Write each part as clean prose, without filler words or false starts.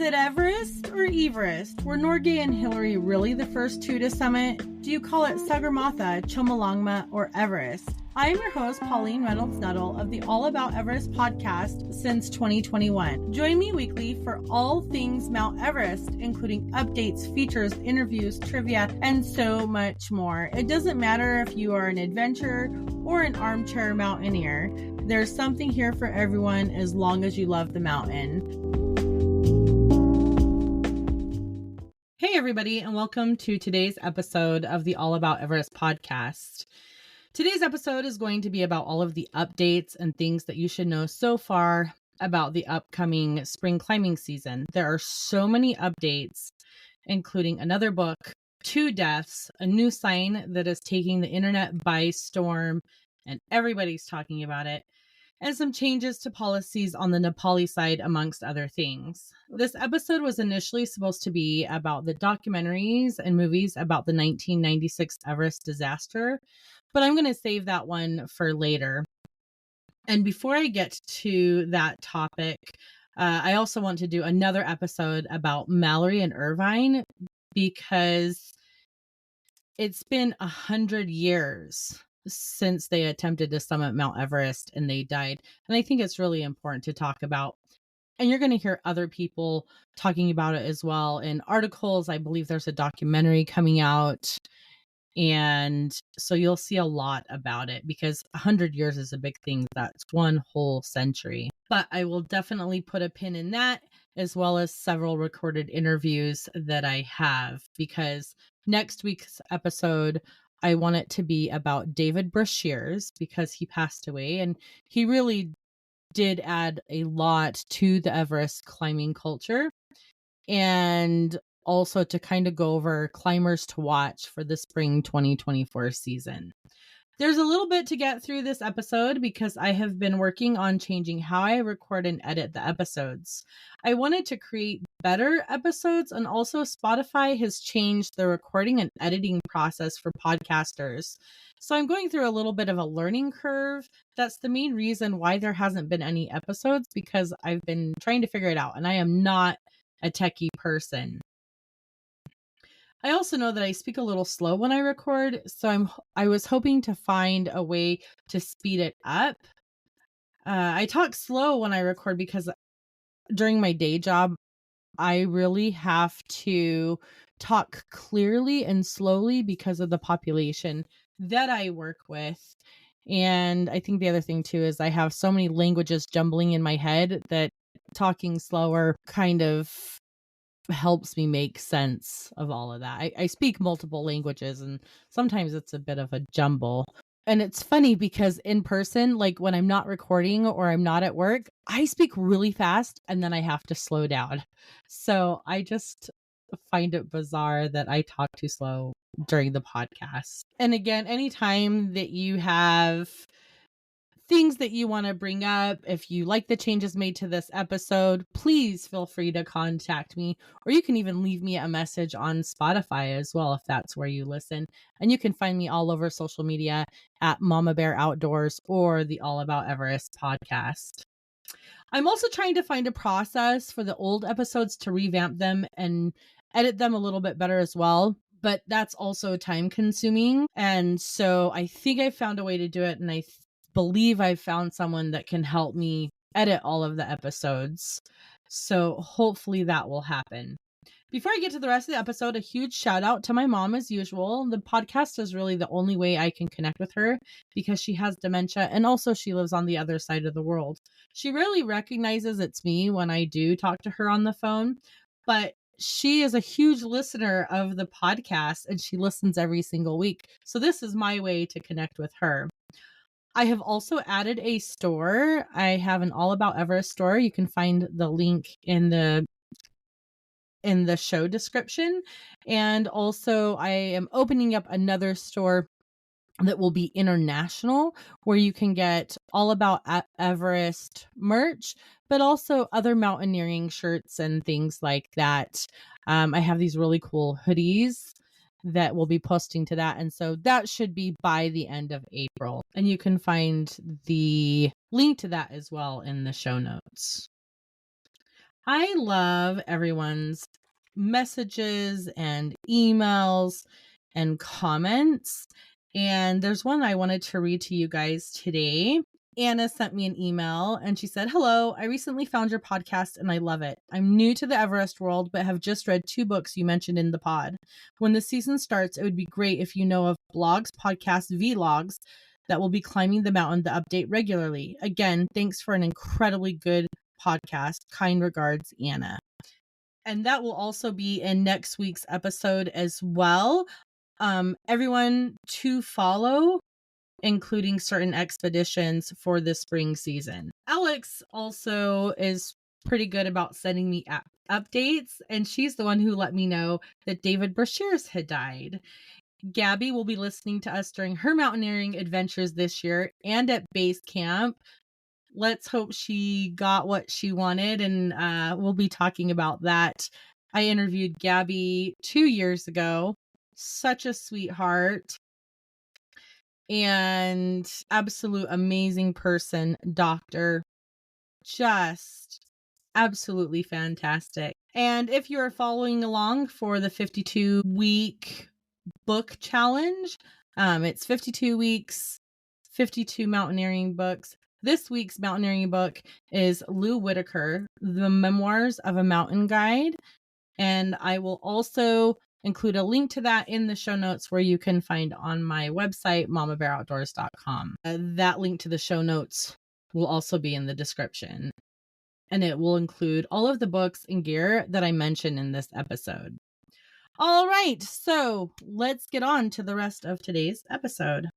it Everest or Everest? Were Norgay and Hillary really the first two to summit? Do you call it Sagarmatha, Chomolungma, or Everest? I am your host, Pauline Reynolds-Nuttall of the All About Everest podcast since 2021. Join me weekly for all things Mount Everest, including updates, features, interviews, trivia, and so much more. It doesn't matter if you are an adventurer or an armchair mountaineer. There's something here for everyone as long as you love the mountain. Hey everybody, and welcome to today's episode of the All About Everest podcast. Today's episode is going to be about all of the updates and things that you should know so far about the upcoming spring climbing season. There are so many updates, including another book, 2 deaths, a new sign that is taking the internet by storm, and everybody's talking about it, and some changes to policies on the Nepali side, amongst other things. This episode was initially supposed to be about the documentaries and movies about the 1996 Everest disaster, but I'm going to save that one for later. And before I get to that topic, I also want to do another episode about Mallory and Irvine, because it's been 100 years since they attempted to summit Mount Everest and they died. And I think it's really important to talk about. And you're going to hear other people talking about it as well in articles. I believe there's a documentary coming out. And so you'll see a lot about it, because 100 years is a big thing. That's one whole century. But I will definitely put a pin in that, as well as several recorded interviews that I have, because next week's episode, I want it to be about David Brashears, because he passed away and he really did add a lot to the Everest climbing culture, and also to kind of go over climbers to watch for the spring 2024 season. There's a little bit to get through this episode because I have been working on changing how I record and edit the episodes. I wanted to create better episodes, and also Spotify has changed the recording and editing process for podcasters. So I'm going through a little bit of a learning curve. That's the main reason why there hasn't been any episodes, because I've been trying to figure it out, and I am not a techie person. I also know that I speak a little slow when I record, so I was hoping to find a way to speed it up. I talk slow when I record because during my day job, I really have to talk clearly and slowly because of the population that I work with. And I think the other thing too is I have so many languages jumbling in my head that talking slower kind of helps me make sense of all of that. I speak multiple languages, and sometimes it's a bit of a jumble. And it's funny because in person, like when I'm not recording or I'm not at work, I speak really fast and then I have to slow down. So I just find it bizarre that I talk too slow during the podcast. And again, anytime that you have things that you want to bring up, if you like the changes made to this episode, please feel free to contact me, or you can even leave me a message on Spotify as well, if that's where you listen. And you can find me all over social media at Mama Bear Outdoors or the All About Everest podcast. I'm also trying to find a process for the old episodes to revamp them and edit them a little bit better as well. But that's also time consuming. And so I think I found a way to do it, and I believe I've found someone that can help me edit all of the episodes. So hopefully that will happen. Before I get to the rest of the episode, a huge shout out to my mom as usual. The podcast is really the only way I can connect with her because she has dementia, and also she lives on the other side of the world. She rarely recognizes it's me when I do talk to her on the phone, but she is a huge listener of the podcast and she listens every single week. So this is my way to connect with her. I have also added a store. I have an All About Everest store. You can find the link in the show description. And also I am opening up another store that will be international, where you can get All About Everest merch, but also other mountaineering shirts and things like that. I have these really cool hoodies that will be posting to that. And so that should be by the end of April. And you can find the link to that as well in the show notes. I love everyone's messages and emails and comments. And there's one I wanted to read to you guys today. Anna sent me an email and she said, "Hello, I recently found your podcast and I love it. I'm new to the Everest world, but have just read 2 books you mentioned in the pod. When the season starts, it would be great if you know of blogs, podcasts, vlogs that will be climbing the mountain that update regularly. Again, thanks for an incredibly good podcast. Kind regards, Anna." And that will also be in next week's episode as well. Everyone to follow, including certain expeditions for the spring season. Alex also is pretty good about sending me updates, and she's the one who let me know that David Brashears had died. Gabby will be listening to us during her mountaineering adventures this year and at base camp. Let's hope she got what she wanted, and we'll be talking about that. I interviewed Gabby 2 years ago. Such a sweetheart and absolute amazing person, doctor. Just absolutely fantastic. And if you're following along for the 52-week book challenge, it's 52 weeks, 52 mountaineering books. This week's mountaineering book is Lou Whittaker, The Memoirs of a Mountain Guide. And I will also include a link to that in the show notes where you can find on my website, mamabearoutdoors.com. That link to the show notes will also be in the description. And it will include all of the books and gear that I mentioned in this episode. All right, so let's get on to the rest of today's episode.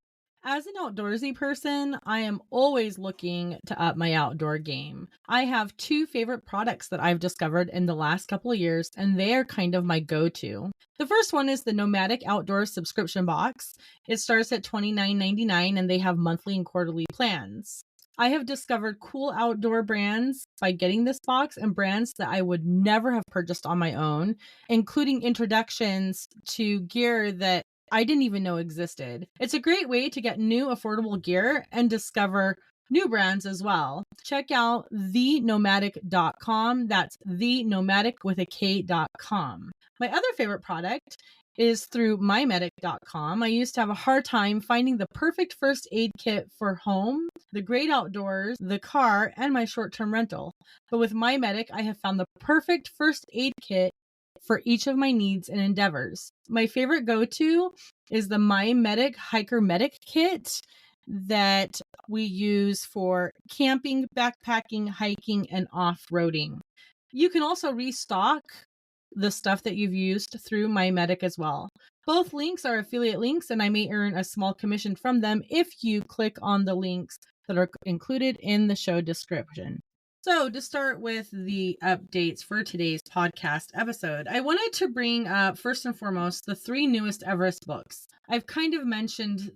As an outdoorsy person, I am always looking to up my outdoor game. I have 2 favorite products that I've discovered in the last couple of years, and they are kind of my go-to. The first one is the Nomadic Outdoor subscription box. It starts at $29.99 and they have monthly and quarterly plans. I have discovered cool outdoor brands by getting this box and brands that I would never have purchased on my own, including introductions to gear that I didn't even know existed. It's a great way to get new affordable gear and discover new brands as well. Check out thenomadic.com. That's thenomadic with a K.com. My other favorite product is through mymedic.com. I used to have a hard time finding the perfect first aid kit for home, the great outdoors, the car, and my short-term rental. But with MyMedic, I have found the perfect first aid kit for each of my needs and endeavors. My favorite go-to is the MyMedic Hiker Medic Kit that we use for camping, backpacking, hiking, and off-roading. You can also restock the stuff that you've used through MyMedic as well. Both links are affiliate links, and I may earn a small commission from them if you click on the links that are included in the show description. So, to start with the updates for today's podcast episode, I wanted to bring up, first and foremost, the 3 newest Everest books. I've kind of mentioned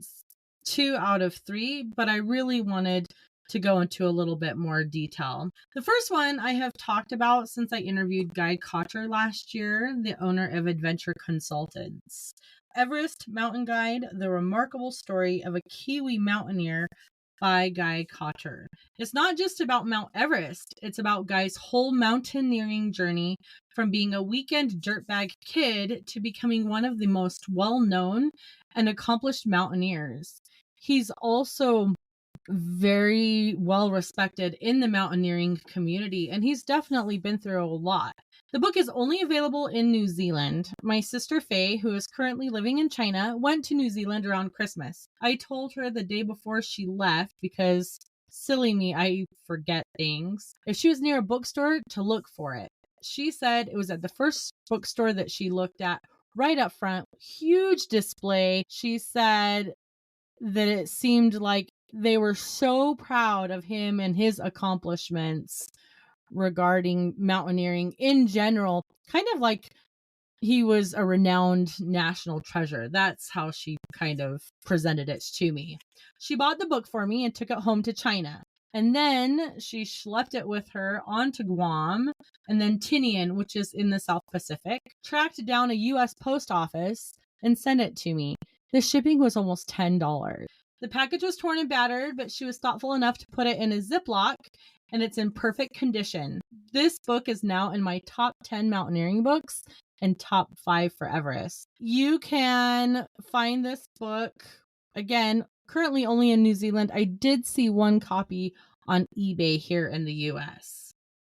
2 out of 3, but I really wanted to go into a little bit more detail. The first one I have talked about since I interviewed Guy Cotter last year, the owner of Adventure Consultants. Everest Mountain Guide, The Remarkable Story of a Kiwi Mountaineer by Guy Cotter. It's not just about Mount Everest, it's about Guy's whole mountaineering journey from being a weekend dirtbag kid to becoming one of the most well-known and accomplished mountaineers. He's also very well respected in the mountaineering community, and he's definitely been through a lot. The book is only available in New Zealand. My sister Faye, who is currently living in China, went to New Zealand around Christmas. I told her the day before she left, because silly me, I forget things, if she was near a bookstore to look for it. She said it was at the first bookstore that she looked at, right up front, huge display. She said that it seemed like they were so proud of him and his accomplishments regarding mountaineering in general, kind of like he was a renowned national treasure. That's how she kind of presented it to me. She bought the book for me and took it home to China. And then she schlepped it with her onto Guam and then Tinian, which is in the South Pacific, tracked down a U.S. post office and sent it to me. The shipping was almost $10. The package was torn and battered, but she was thoughtful enough to put it in a Ziploc and it's in perfect condition. This book is now in my top 10 mountaineering books and top 5 for Everest. You can find this book, again, currently only in New Zealand. I did see one copy on eBay here in the US.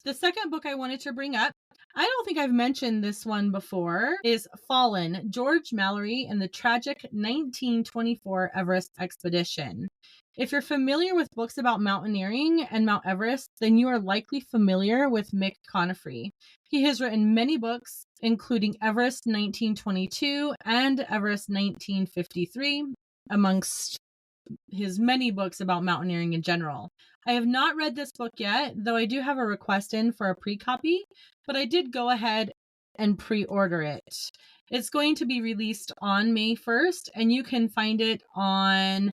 The second book I wanted to bring up, I don't think I've mentioned this one before, is Fallen, George Mallory and the Tragic 1924 Everest Expedition. If you're familiar with books about mountaineering and Mount Everest, then you are likely familiar with Mick Conifrey. He has written many books, including Everest 1922 and Everest 1953, amongst his many books about mountaineering in general. I have not read this book yet, though I do have a request in for a pre-copy, but I did go ahead and pre-order it. It's going to be released on May 1st, and you can find it on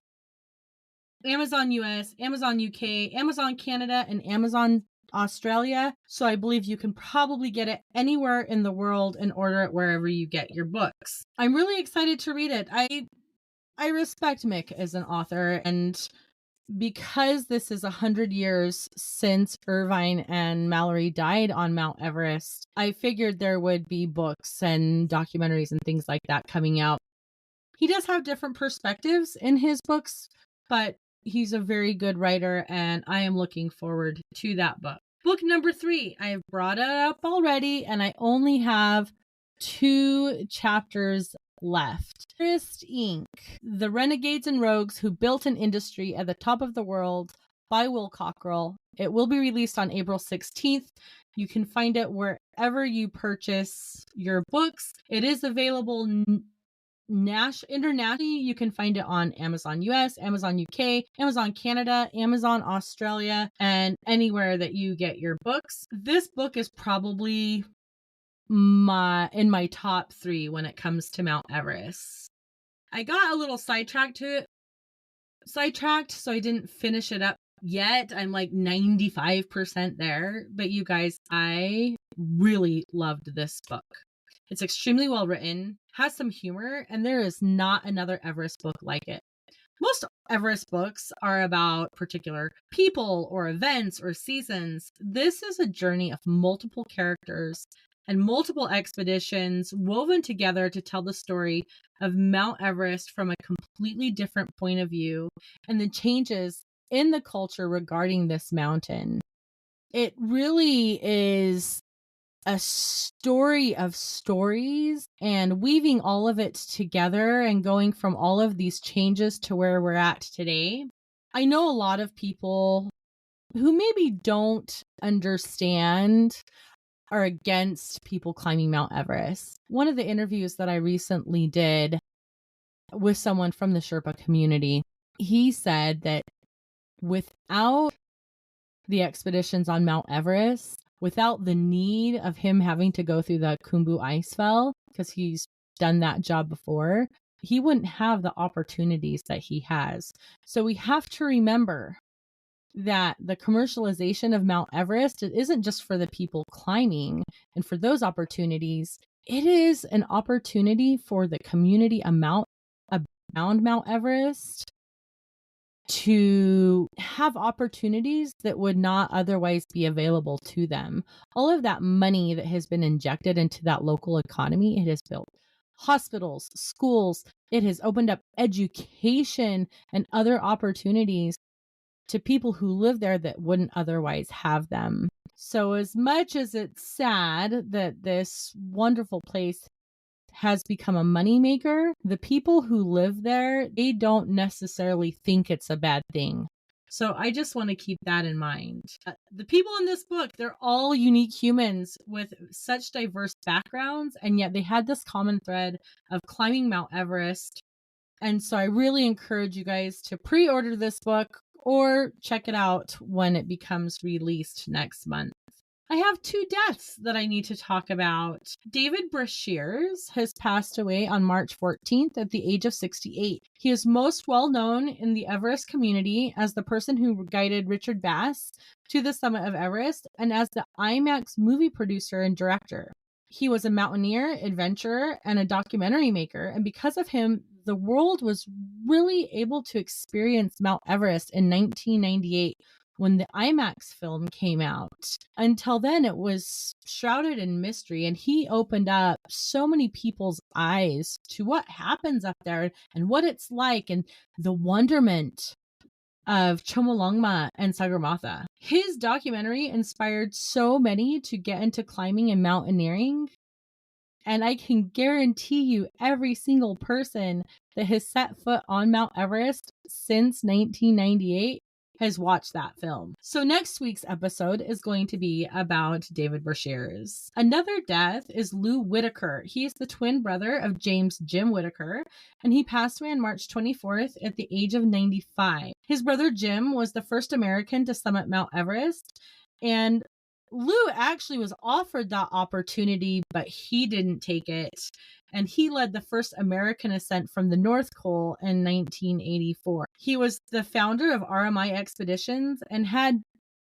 Amazon US, Amazon UK, Amazon Canada, and Amazon Australia. So I believe you can probably get it anywhere in the world and order it wherever you get your books. I'm really excited to read it. I respect Mick as an author, and because this is 100 years since Irvine and Mallory died on Mount Everest, I figured there would be books and documentaries and things like that coming out. He does have different perspectives in his books, but he's a very good writer, and I am looking forward to that book. Book number 3, I have brought it up already, and I only have 2 chapters left. Everest Inc., The Renegades and Rogues Who Built an Industry at the Top of the World by Will Cockrell. It will be released on April 16th. You can find it wherever you purchase your books. It is available internationally. You can find it on Amazon US, Amazon UK, Amazon Canada, Amazon Australia, and anywhere that you get your books. This book is probably in my top 3 when it comes to Mount Everest. I got a little sidetracked, so I didn't finish it up yet. I'm like 95% there, but you guys, I really loved this book. It's extremely well written, has some humor, and there is not another Everest book like it. Most Everest books are about particular people or events or seasons. This is a journey of multiple characters and multiple expeditions woven together to tell the story of Mount Everest from a completely different point of view and the changes in the culture regarding this mountain. It really is a story of stories, and weaving all of it together and going from all of these changes to where we're at today. I know a lot of people who maybe don't understand are against people climbing Mount Everest. One of the interviews that I recently did with someone from the Sherpa community, he said that without the expeditions on Mount Everest, without the need of him having to go through the Khumbu Icefell, because he's done that job before, he wouldn't have the opportunities that he has. So we have to remember that the commercialization of Mount Everest, it isn't just for the people climbing and for those opportunities. It is an opportunity for the community around Mount Everest to have opportunities that would not otherwise be available to them. All of that money that has been injected into that local economy, it has built hospitals, schools, it has opened up education and other opportunities to people who live there that wouldn't otherwise have them. So as much as it's sad that this wonderful place has become a moneymaker, the people who live there, they don't necessarily think it's a bad thing. So I just want to keep that in mind. The people in this book, they're all unique humans with such diverse backgrounds, and yet they had this common thread of climbing Mount Everest. And so I really encourage you guys to pre-order this book or check it out when it becomes released next month. I have 2 deaths that I need to talk about. David Brashears has passed away on March 14th at the age of 68. He is most well known in the Everest community as the person who guided Richard Bass to the summit of Everest and as the IMAX movie producer and director. He was a mountaineer, adventurer, and a documentary maker, and because of him, the world was really able to experience Mount Everest in 1998 when the IMAX film came out. Until then, it was shrouded in mystery, and he opened up so many people's eyes to what happens up there and what it's like and the wonderment of Chomolungma and Sagarmatha. His documentary inspired so many to get into climbing and mountaineering. And I can guarantee you, every single person that has set foot on Mount Everest since 1998 has watched that film. So next week's episode is going to be about David Brashears. Another death is Lou Whittaker. He is the twin brother of James Jim Whittaker, and he passed away on March 24th at the age of 95. His brother Jim was the first American to summit Mount Everest, and Lou actually was offered that opportunity, but he didn't take it. And he led the first American ascent from the North Pole in 1984. He was the founder of RMI Expeditions and had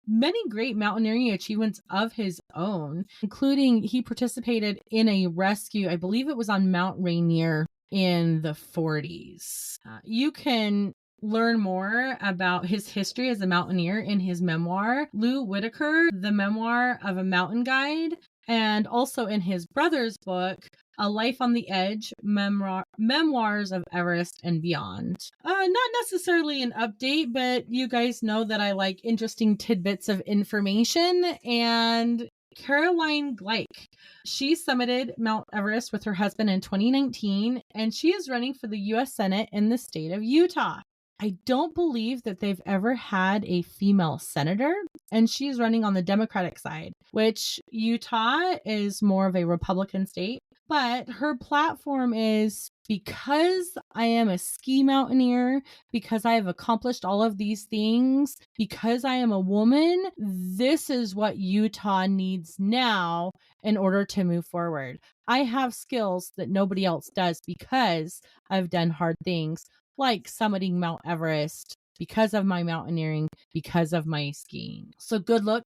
many great mountaineering achievements of his own, including he participated in a rescue, I believe it was on Mount Rainier in the 40s. You can learn more about his history as a mountaineer in his memoir, Lou Whittaker, The Memoir of a Mountain Guide, and also in his brother's book, A Life on the Edge, Memoirs of Everest and Beyond. Not necessarily an update, but you guys know that I like interesting tidbits of information, and Caroline Gleich. She summited Mount Everest with her husband in 2019, and she is running for the U.S. Senate in the state of Utah. I don't believe that they've ever had a female senator, and she's running on the Democratic side, which Utah is more of a Republican state. But her platform is, because I am a ski mountaineer, because I have accomplished all of these things, because I am a woman, this is what Utah needs now in order to move forward. I have skills that nobody else does because I've done hard things, like summiting Mount Everest, because of my mountaineering, because of my skiing. So good luck,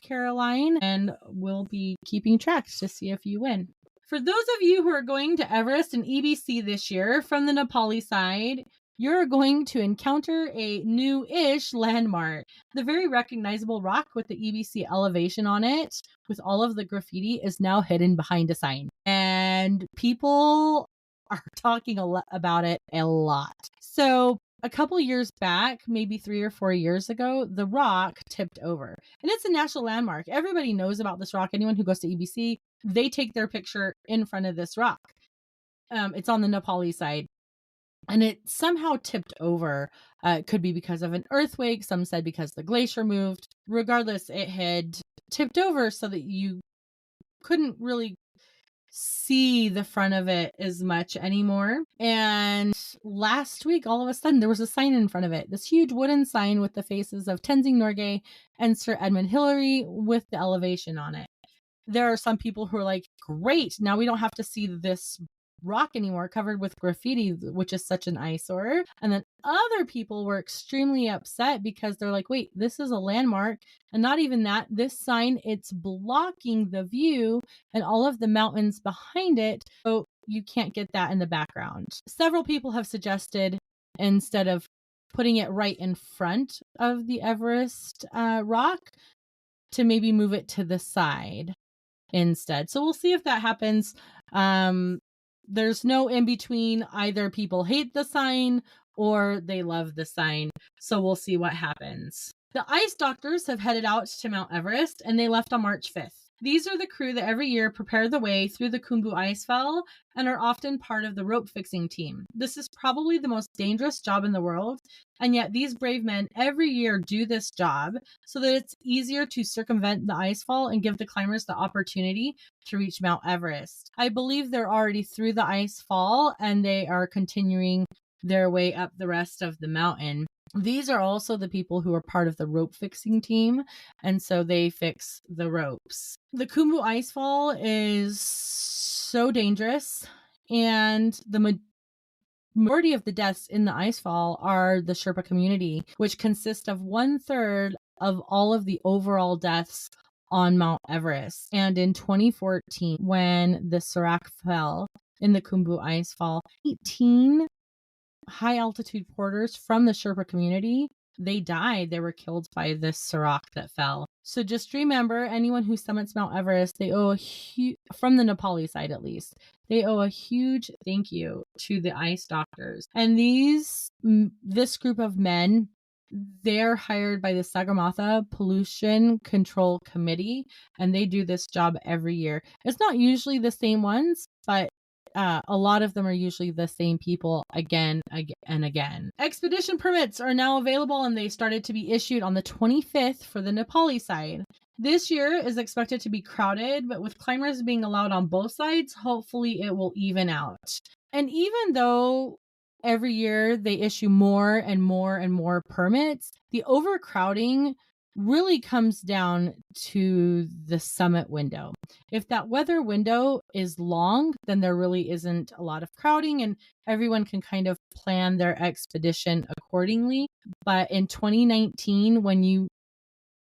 Caroline, and we'll be keeping track to see if you win. For those of you who are going to Everest and EBC this year from the Nepali side, you're going to encounter a new-ish landmark. The very recognizable rock with the EBC elevation on it, with all of the graffiti, is now hidden behind a sign. And people are talking about it a lot. So a couple years back, maybe 3 or 4 years ago, the rock tipped over. And it's a national landmark. Everybody knows about this rock. Anyone who goes to EBC, they take their picture in front of this rock. It's on the Nepali side. And it somehow tipped over. It could be because of an earthquake. Some said because the glacier moved. Regardless, it had tipped over so that you couldn't really see the front of it as much anymore. And last week, all of a sudden, there was a sign in front of it, this huge wooden sign with the faces of Tenzing Norgay and Sir Edmund Hillary with the elevation on it. There are some people who are like, great, now we don't have to see this rock anymore covered with graffiti, which is such an eyesore. And then other people were extremely upset because they're like, wait, this is a landmark. And not even that, this sign, it's blocking the view and all of the mountains behind it. So you can't get that in the background. Several people have suggested, instead of putting it right in front of the Everest rock, to maybe move it to the side instead. So we'll see if that happens. There's no in between. Either people hate the sign or they love the sign. So we'll see what happens. The ice doctors have headed out to Mount Everest, and they left on March 5th. These are the crew that every year prepare the way through the Khumbu Icefall and are often part of the rope fixing team. This is probably the most dangerous job in the world, and yet these brave men every year do this job so that it's easier to circumvent the icefall and give the climbers the opportunity to reach Mount Everest. I believe they're already through the icefall and they are continuing their way up the rest of the mountain. These are also the people who are part of the rope fixing team, and so they fix the ropes. The Khumbu Icefall is so dangerous, and the majority of the deaths in the icefall are the Sherpa community, which consist of 1/3 of all of the overall deaths on Mount Everest. And in 2014, when the Serac fell in the Khumbu Icefall, 18 high altitude porters from the Sherpa community they died. They were killed by this rock that fell. So just remember, anyone who summits Mount Everest, they owe from the Nepali side at least, they owe a huge thank you to the ice doctors. And this group of men, they're hired by the Sagarmatha Pollution Control Committee, and they do this job every year. It's not usually the same ones, but a lot of them are usually the same people again and again. Expedition permits are now available, and they started to be issued on the 25th for the Nepali side. This year is expected to be crowded, but with climbers being allowed on both sides, hopefully it will even out. And even though every year they issue more and more and more permits, the overcrowding really comes down to the summit window. If that weather window is long, then there really isn't a lot of crowding and everyone can kind of plan their expedition accordingly. But in 2019, when you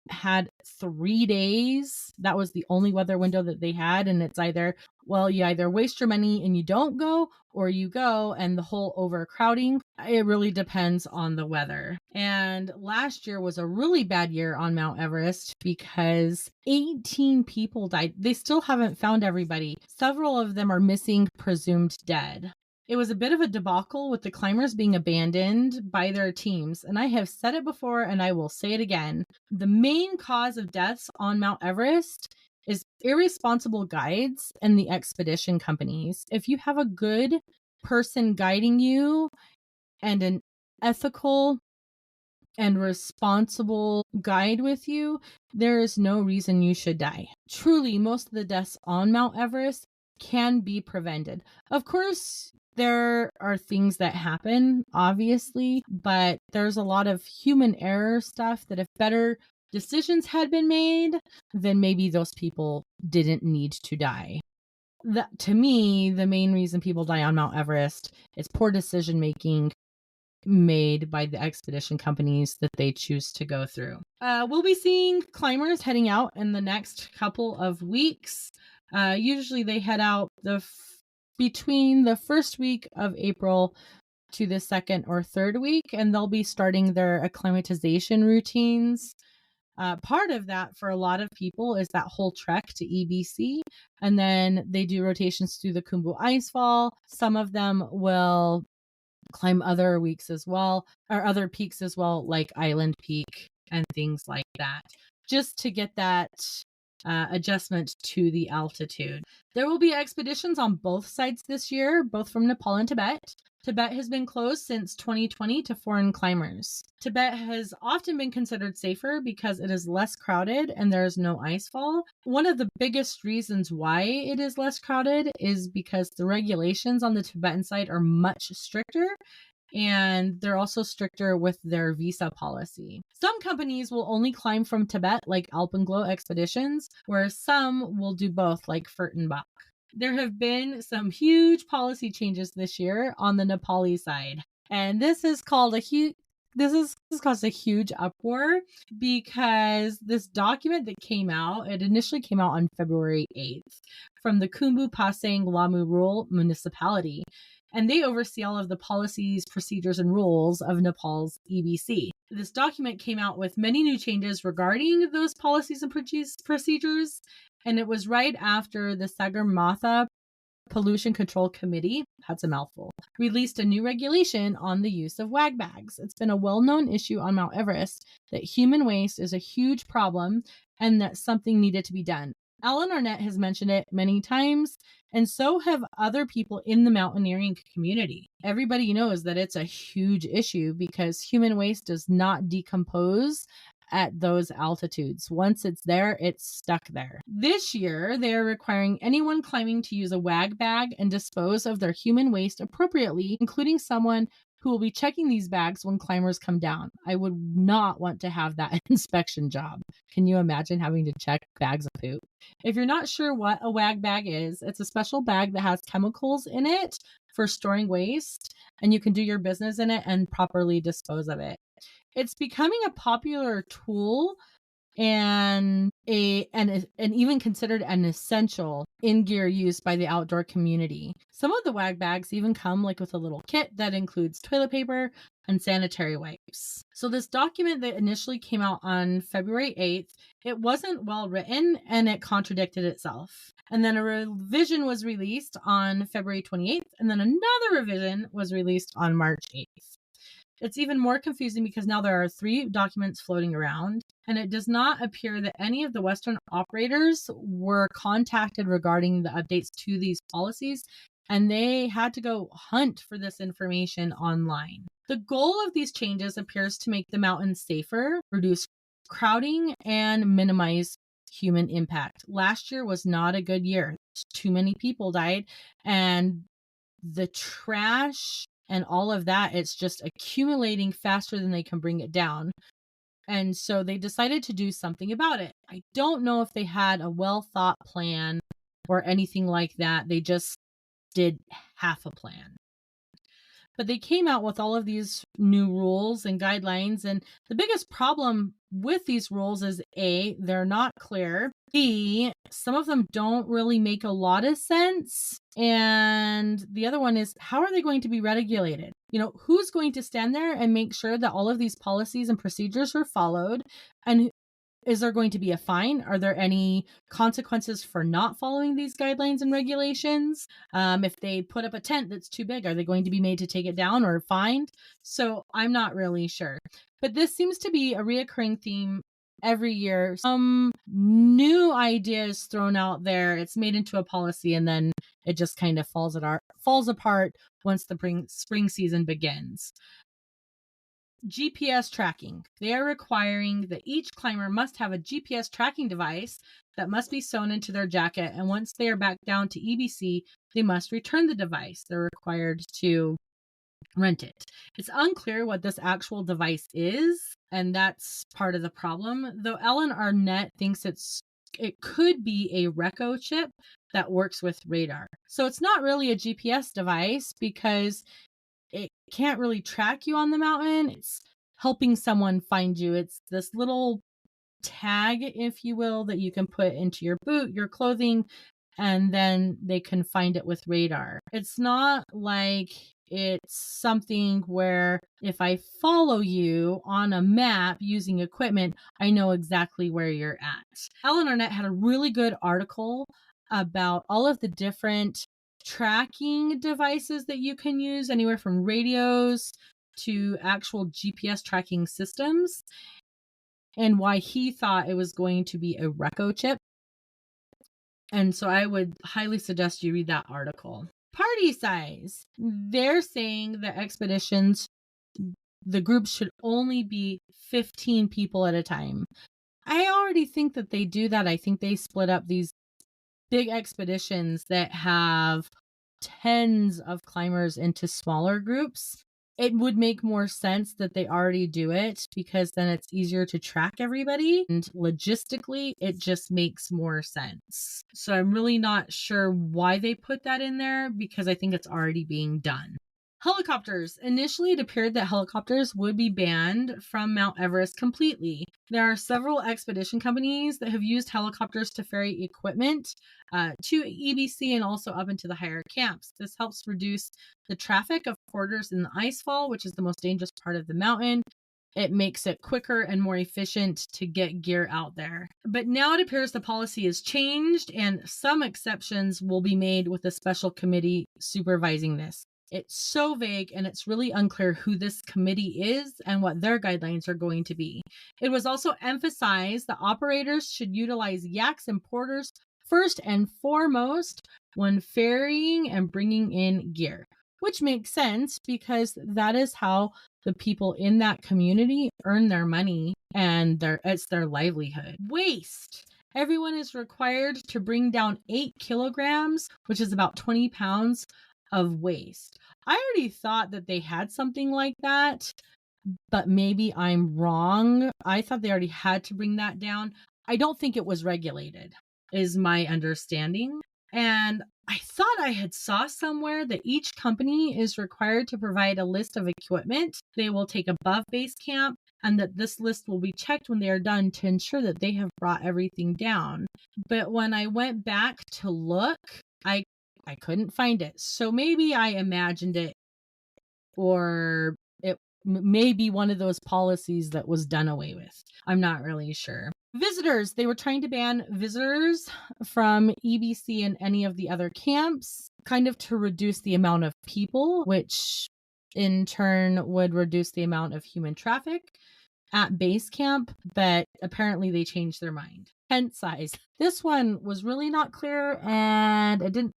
had 3 days, that was the only weather window that they had, and it's either, well, you either waste your money and you don't go, or you go, and the whole overcrowding, it really depends on the weather. And last year was a really bad year on Mount Everest because 18 people died. They still haven't found everybody. Several of them are missing, presumed dead. It was a bit of a debacle with the climbers being abandoned by their teams. And I have said it before and I will say it again. The main cause of deaths on Mount Everest is irresponsible guides and the expedition companies. If you have a good person guiding you and an ethical and responsible guide with you, there is no reason you should die. Truly, most of the deaths on Mount Everest can be prevented. Of course, there are things that happen, obviously, but there's a lot of human error stuff that if better decisions had been made, then maybe those people didn't need to die. To me, the main reason people die on Mount Everest is poor decision making made by the expedition companies that they choose to go through. We'll be seeing climbers heading out in the next couple of weeks. Usually they head out between the first week of April to the second or third week, and they'll be starting their acclimatization routines. Part of that for a lot of people is that whole trek to EBC, and then they do rotations through the Khumbu Icefall. Some of them will climb other weeks as well, or other peaks as well, like Island Peak and things like that, just to get that adjustment to the altitude. There will be expeditions on both sides this year, both from Nepal and Tibet. Tibet has been closed since 2020 to foreign climbers. Tibet has often been considered safer because it is less crowded and there is no icefall. One of the biggest reasons why it is less crowded is because the regulations on the Tibetan side are much stricter, and they're also stricter with their visa policy. Some companies will only climb from Tibet, like Alpenglow Expeditions, whereas some will do both, like Furtenbach. There have been some huge policy changes this year on the Nepali side, and this has caused a huge uproar because this document that came out, it initially came out on February 8th from the Khumbu Pasang Lamu Rural Municipality, and they oversee all of the policies, procedures, and rules of Nepal's EBC. This document came out with many new changes regarding those policies and procedures, and it was right after the Sagarmatha Pollution Control Committee, that's a mouthful, released a new regulation on the use of wag bags. It's been a well-known issue on Mount Everest that human waste is a huge problem and that something needed to be done. Alan Arnett has mentioned it many times, and so have other people in the mountaineering community. Everybody knows that it's a huge issue because human waste does not decompose at those altitudes. Once it's there, it's stuck there. This year, they are requiring anyone climbing to use a wag bag and dispose of their human waste appropriately, including someone who will be checking these bags when climbers come down. I would not want to have that inspection job. Can you imagine having to check bags of poop? If you're not sure what a wag bag is, it's a special bag that has chemicals in it for storing waste, and you can do your business in it and properly dispose of it. It's becoming a popular tool and even considered an essential in gear used by the outdoor community. Some of the WAG bags even come like with a little kit that includes toilet paper and sanitary wipes. So this document that initially came out on February 8th, it wasn't well written and it contradicted itself. And then a revision was released on February 28th, and then another revision was released on March 8th. It's even more confusing because now there are 3 documents floating around, and it does not appear that any of the Western operators were contacted regarding the updates to these policies, and they had to go hunt for this information online. The goal of these changes appears to make the mountain safer, reduce crowding, and minimize human impact. Last year was not a good year. Too many people died, and the trash and all of that, it's just accumulating faster than they can bring it down. And so they decided to do something about it. I don't know if they had a well thought plan or anything like that. They just did half a plan. But they came out with all of these new rules and guidelines. And the biggest problem with these rules is A, they're not clear. B, some of them don't really make a lot of sense. And the other one is, how are they going to be regulated? Who's going to stand there and make sure that all of these policies and procedures are followed? And is there going to be a fine? Are there any consequences for not following these guidelines and regulations? If they put up a tent that's too big, are they going to be made to take it down or fined? So I'm not really sure. But this seems to be a reoccurring theme every year. Some new ideas thrown out there, it's made into a policy, and then it just kind of falls apart once the spring season begins. GPS tracking. They are requiring that each climber must have a GPS tracking device that must be sewn into their jacket, and once they are back down to EBC, they must return the device. They're required to rent it. It's unclear what this actual device is, and that's part of the problem. Though Ellen Arnett thinks it could be a Reco chip that works with radar. So it's not really a GPS device because it can't really track you on the mountain. It's helping someone find you. It's this little tag, if you will, that you can put into your boot, your clothing, and then they can find it with radar. It's not like it's something where if I follow you on a map using equipment, I know exactly where you're at. Ellen Arnett had a really good article about all of the different tracking devices that you can use, anywhere from radios to actual GPS tracking systems, and why he thought it was going to be a Reco chip. And so I would highly suggest you read that article. Party size. They're saying that expeditions, the groups should only be 15 people at a time. I already think that they do that. I think they split up these big expeditions that have tens of climbers into smaller groups. It would make more sense that they already do it because then it's easier to track everybody, and logistically it just makes more sense. So I'm really not sure why they put that in there because I think it's already being done. Helicopters. Initially, it appeared that helicopters would be banned from Mount Everest completely. There are several expedition companies that have used helicopters to ferry equipment to EBC and also up into the higher camps. This helps reduce the traffic of porters in the icefall, which is the most dangerous part of the mountain. It makes it quicker and more efficient to get gear out there. But now it appears the policy has changed and some exceptions will be made with a special committee supervising this. It's so vague and it's really unclear who this committee is and what their guidelines are going to be. It was also emphasized that operators should utilize yaks and porters first and foremost when ferrying and bringing in gear, which makes sense because that is how the people in that community earn their money and it's their livelihood. Waste. Everyone is required to bring down 8 kilograms, which is about 20 pounds of waste. I already thought that they had something like that, but maybe I'm wrong. I thought they already had to bring that down. I don't think it was regulated, is my understanding. And I thought I had saw somewhere that each company is required to provide a list of equipment they will take above base camp and that this list will be checked when they are done to ensure that they have brought everything down. But when I went back to look, I couldn't find it. So maybe I imagined it, or it may be one of those policies that was done away with. I'm not really sure. Visitors, they were trying to ban visitors from EBC and any of the other camps, kind of to reduce the amount of people, which in turn would reduce the amount of human traffic at base camp, but apparently they changed their mind. Tent size. This one was really not clear, and it didn't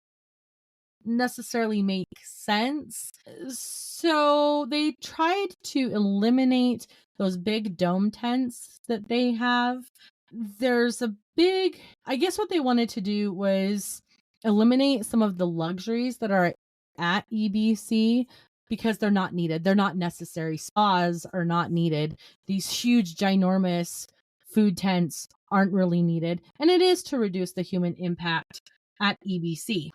necessarily make sense. So they tried to eliminate those big dome tents that they have. There's a big, I guess what they wanted to do was eliminate some of the luxuries that are at EBC because they're not needed. They're not necessary. Spas are not needed. These huge, ginormous food tents aren't really needed. And it is to reduce the human impact at EBC.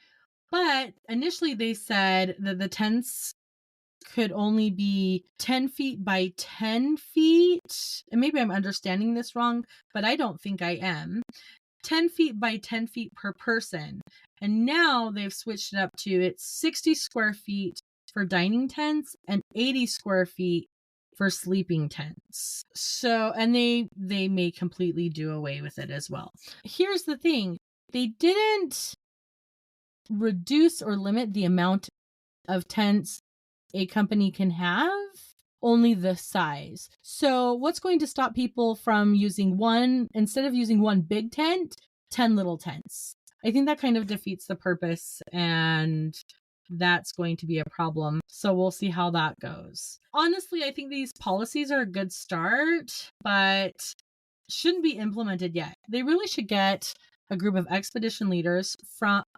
But initially they said that the tents could only be 10 feet by 10 feet. And maybe I'm understanding this wrong, but I don't think I am. 10 feet by 10 feet per person. And now they've switched it up to it's 60 square feet for dining tents and 80 square feet for sleeping tents. So, and they may completely do away with it as well. Here's the thing. They didn't reduce or limit the amount of tents a company can have, only the size. So what's going to stop people from using instead of using one big tent, 10 little tents? I think that kind of defeats the purpose, and that's going to be a problem. So we'll see how that goes. Honestly, I think these policies are a good start, but shouldn't be implemented yet. They really should get a group of expedition leaders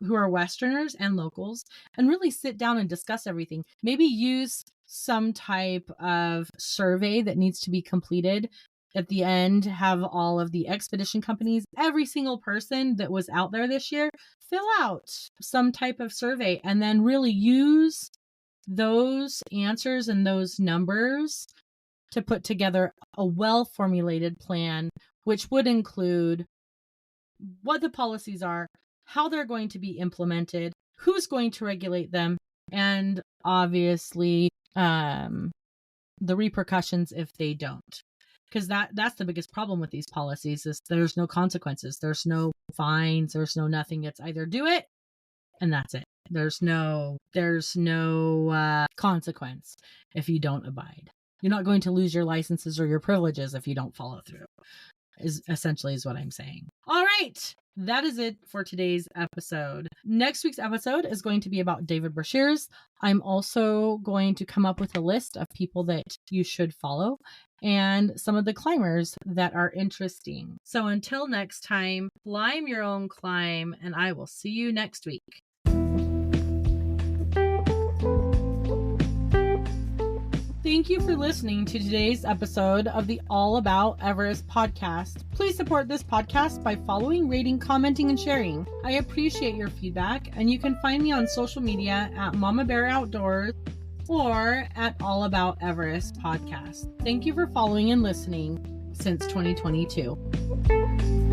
who are Westerners and locals and really sit down and discuss everything. Maybe use some type of survey that needs to be completed at the end, have all of the expedition companies, every single person that was out there this year, fill out some type of survey and then really use those answers and those numbers to put together a well-formulated plan, which would include what the policies are, how they're going to be implemented, who's going to regulate them, and obviously the repercussions if they don't. Because that's the biggest problem with these policies is there's no consequences. There's no fines. There's no nothing. It's either do it and that's it. There's no consequence if you don't abide. You're not going to lose your licenses or your privileges if you don't follow through. Is what I'm saying. All right. That is it for today's episode. Next week's episode is going to be about David Brashears. I'm also going to come up with a list of people that you should follow and some of the climbers that are interesting. So until next time, climb your own climb, and I will see you next week. Thank you for listening to today's episode of the All About Everest podcast. Please support this podcast by following, rating, commenting, and sharing. I appreciate your feedback, and you can find me on social media at Mama Bear Outdoors or at All About Everest podcast. Thank you for following and listening since 2022.